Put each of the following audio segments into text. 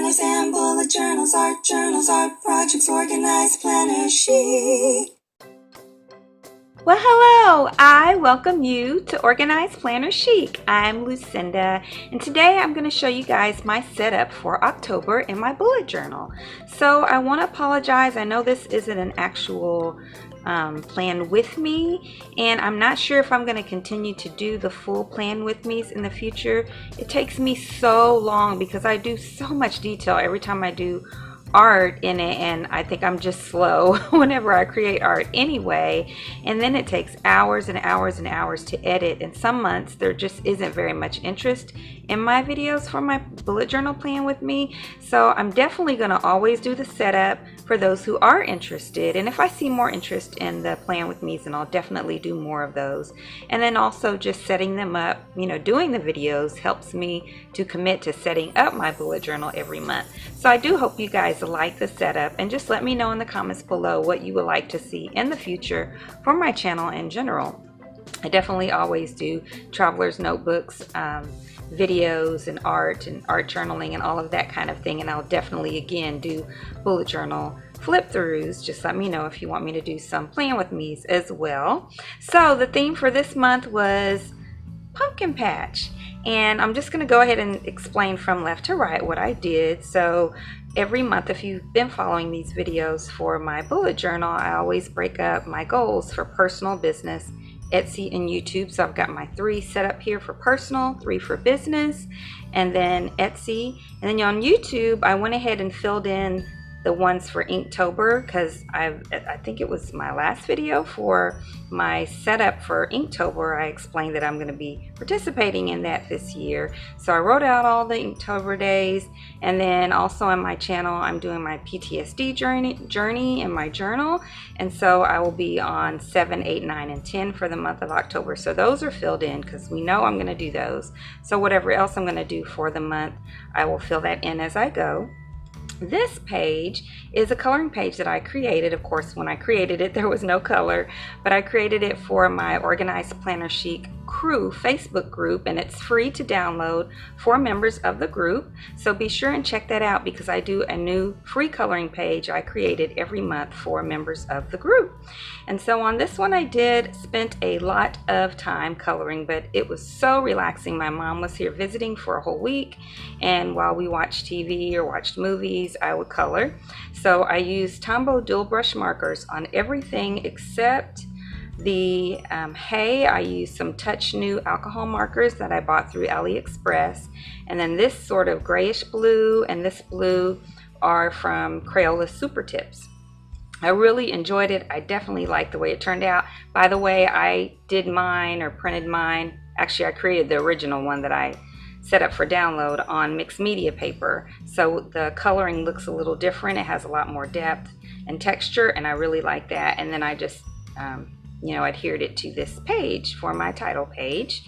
planners and bullet journals, art projects, organized planner chic. Well, hello! I welcome you to Organized Planner Chic. I'm Lucinda, and today I'm going to show you guys my setup for October in my bullet journal. So I want to apologize. I know this isn't an actual plan with me, and I'm not sure if I'm going to continue to do the full plan with me's in the future. It takes me so long because I do so much detail every time I do art in it, and I think I'm just slow whenever I create art anyway, and then it takes hours and hours and hours to edit, and some months there just isn't very much interest in my videos for my bullet journal plan with me. So I'm definitely going to always do the setup for those who are interested, and if I see more interest in the plan with me's, then I'll definitely do more of those. And then also just setting them up, doing the videos helps me to commit to setting up my bullet journal every month. So I do hope you guys like the setup, and just let me know in the comments below what you would like to see in the future for my channel in general. I definitely always do traveler's notebooks, videos, and art journaling and all of that kind of thing, and I'll definitely again do bullet journal flip throughs. Just let me know if you want me to do some plan with me's as well. So the theme for this month was pumpkin patch, and I'm just going to go ahead and explain from left to right what I did. So every month, if you've been following these videos for my bullet journal, I always break up my goals for personal, business, Etsy, and YouTube. So I've got my 3 set up here for personal, 3 for business, and then Etsy. And then on YouTube, I went ahead and filled in the ones for Inktober, because I think it was my last video for my setup for Inktober. I explained that I'm going to be participating in that this year. So I wrote out all the Inktober days, and then also on my channel I'm doing my PTSD journey in my journal, and so I will be on 7, 8, 9, and 10 for the month of October. So those are filled in because we know I'm going to do those. So whatever else I'm going to do for the month, I will fill that in as I go. This page is a coloring page that I created. Of course, when I created it, there was no color, but I created it for my Organized Planner Chic Crew Facebook group, and it's free to download for members of the group. So be sure and check that out, because I do a new free coloring page I created every month for members of the group. And so on this one, I spent a lot of time coloring, but it was so relaxing. My mom was here visiting for a whole week, and while we watched TV or watched movies, I would color. So I used Tombow dual brush markers on everything except the hay. I used some Touch New alcohol markers that I bought through AliExpress, and then this sort of grayish blue and this blue are from Crayola Super Tips. I really enjoyed it. I definitely liked the way it turned out. By the way, I did mine, or printed mine. Actually, I created the original one that I set up for download on mixed media paper. So the coloring looks a little different. It has a lot more depth and texture, and I really like that. And then I just, adhered it to this page for my title page.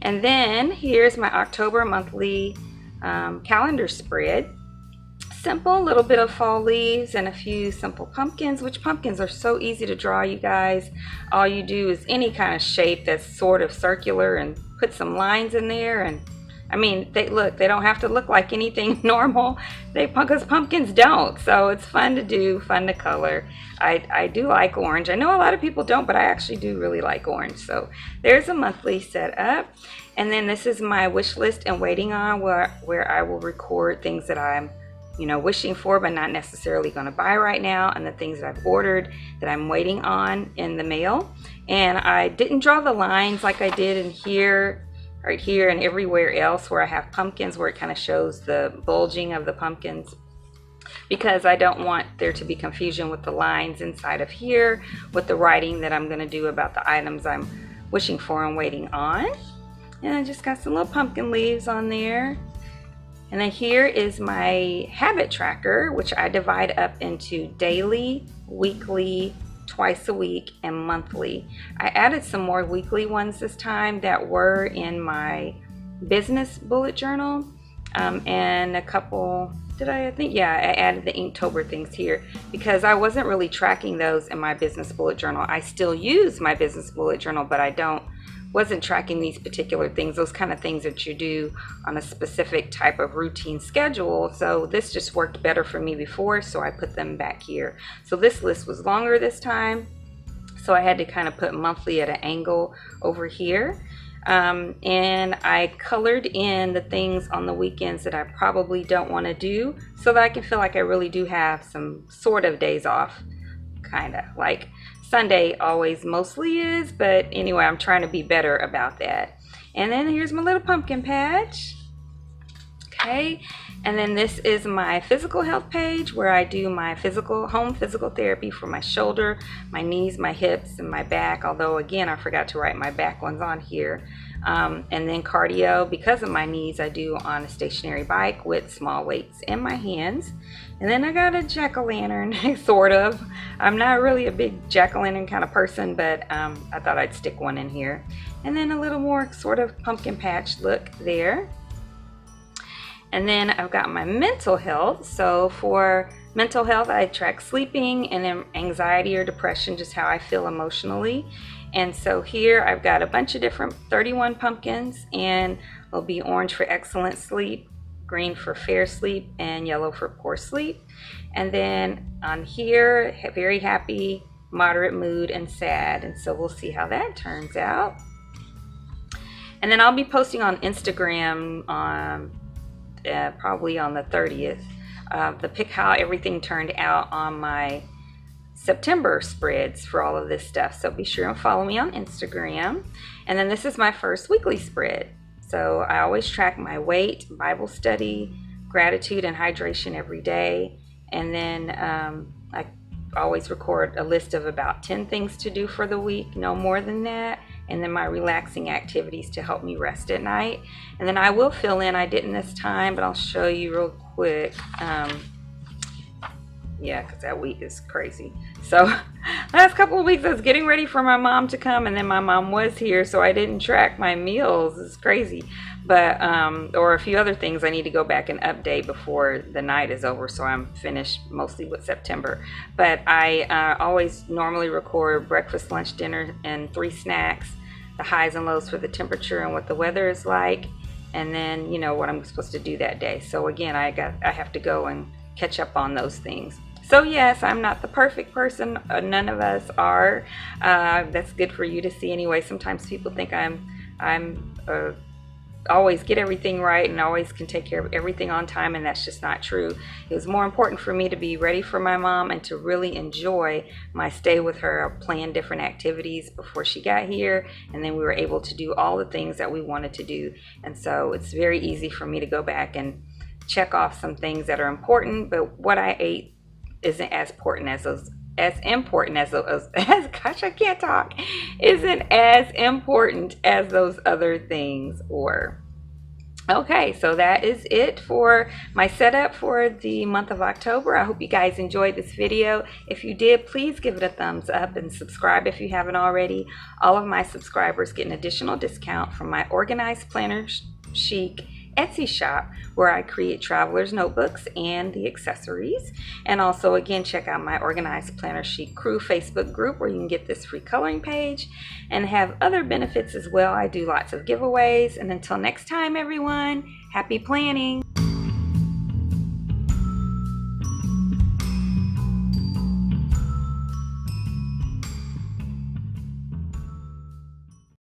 And then here's my October monthly calendar spread. Simple, little bit of fall leaves and a few simple pumpkins, which pumpkins are so easy to draw, you guys. All you do is any kind of shape that's sort of circular and put some lines in there, and I mean, they don't have to look like anything normal, because pumpkins don't. So it's fun to do, fun to color. I do like orange. I know a lot of people don't, but I actually do really like orange. So there's a monthly setup. And then this is my wish list and waiting on, where I will record things that I'm wishing for but not necessarily going to buy right now, and the things that I've ordered that I'm waiting on in the mail. And I didn't draw the lines like I did in here, right here, and everywhere else where I have pumpkins, where it kind of shows the bulging of the pumpkins, because I don't want there to be confusion with the lines inside of here with the writing that I'm going to do about the items I'm wishing for and waiting on. And I just got some little pumpkin leaves on there. And then here is my habit tracker, which I divide up into daily, weekly, twice a week, and monthly. I added some more weekly ones this time that were in my business bullet journal, and a couple, I added the Inktober things here because I wasn't really tracking those in my business bullet journal. I still use my business bullet journal, but I don't wasn't tracking these particular things, those kind of things that you do on a specific type of routine schedule. So this just worked better for me before, so I put them back here. So this list was longer this time, so I had to kind of put monthly at an angle over here. And I colored in the things on the weekends that I probably don't want to do, so that I can feel like I really do have some sort of days off, kind of like Sunday always mostly is, but anyway, I'm trying to be better about that. And then here's my little pumpkin patch. Okay, and then this is my physical health page where I do my home physical therapy for my shoulder, my knees, my hips, and my back, although again I forgot to write my back ones on here. And then cardio, because of my knees, I do on a stationary bike with small weights in my hands. And then I got a jack-o'-lantern, sort of. I'm not really a big jack-o'-lantern kind of person, but I thought I'd stick one in here. And then a little more sort of pumpkin patch look there. And then I've got my mental health. So for mental health, I track sleeping and then anxiety or depression, just how I feel emotionally. And so here I've got a bunch of different 31 pumpkins, and it'll be orange for excellent sleep, green for fair sleep, and yellow for poor sleep. And then on here, very happy, moderate mood, and sad. And so we'll see how that turns out. And then I'll be posting on Instagram probably on the 30th, the pic how everything turned out on my September spreads for all of this stuff. So be sure and follow me on Instagram. And then this is my first weekly spread. So I always track my weight, Bible study, gratitude, and hydration every day. And then I always record a list of about 10 things to do for the week, no more than that. And then my relaxing activities to help me rest at night. And then I will fill in, I didn't this time, but I'll show you real quick. Yeah, because that week is crazy. So last couple of weeks I was getting ready for my mom to come, and then my mom was here, so I didn't track my meals. It's crazy. But or a few other things I need to go back and update before the night is over, so I'm finished mostly with September. But I always normally record breakfast, lunch, dinner, and 3 snacks, the highs and lows for the temperature and what the weather is like, and then, you know, what I'm supposed to do that day. So again, I have to go and catch up on those things. So yes, I'm not the perfect person. None of us are. That's good for you to see anyway. Sometimes people think I'm always get everything right and always can take care of everything on time, and that's just not true. It was more important for me to be ready for my mom and to really enjoy my stay with her. I planned different activities before she got here, and then we were able to do all the things that we wanted to do. And so it's very easy for me to go back and check off some things that are important, but what I ate isn't as important as those, gosh, I can't talk, isn't as important as those other things were. Okay, so that is it for my setup for the month of October. I hope you guys enjoyed this video. If you did, please give it a thumbs up and subscribe if you haven't already. All of my subscribers get an additional discount from my Organized Planner Chic Etsy shop, where I create travelers notebooks and the accessories. And also, again, check out my Organized Planner Chic Crew Facebook group, where you can get this free coloring page and have other benefits as well. I do lots of giveaways. And until next time, everyone, happy planning.